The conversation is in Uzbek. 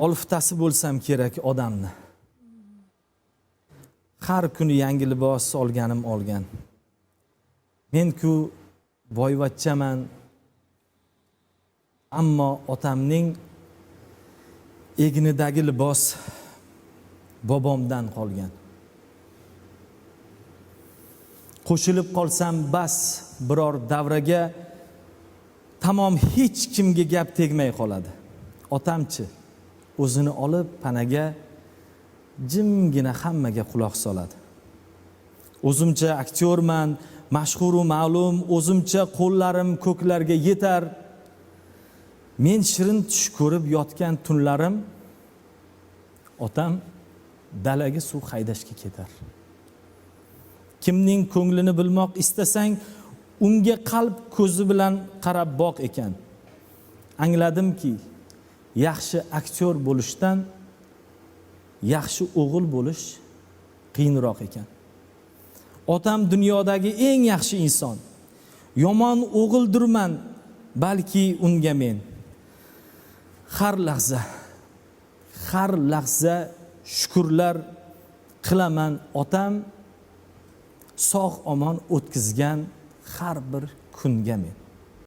oliftasi bo'lsam kerak odamni. Har kuni yangi libos olganim olgan. Men-ku boyvachchaman. Ammo otamning egnidagi libos bobomdan qolgan. Qo'shilib qolsam bas biror davraga tamom hech kimga gap tegmay qoladi. Otamchi o'zini olib panaga jimgina hammaga quloq soladi. O'zimcha aktyorman, mashhur va ma'lum, o'zimcha qo'llarim ko'klarga yetar. Men shirin tush ko'rib yotgan tunlarim otam dalaga suv haydashga ketar. Kimning ko'nglini bilmoq istasang, unga qalb ko'zi bilan qarab boq ekan. Angladimki, yaxshi aktyor bo'lishdan yaxshi o'g'il bo'lish qiyinroq ekan. Otam dunyodagi eng yaxshi inson. Yomon o'g'ildirman, balki unga men. Har lahza shukrlar qilaman otam sog' omon o'tkazgan har bir kunga men.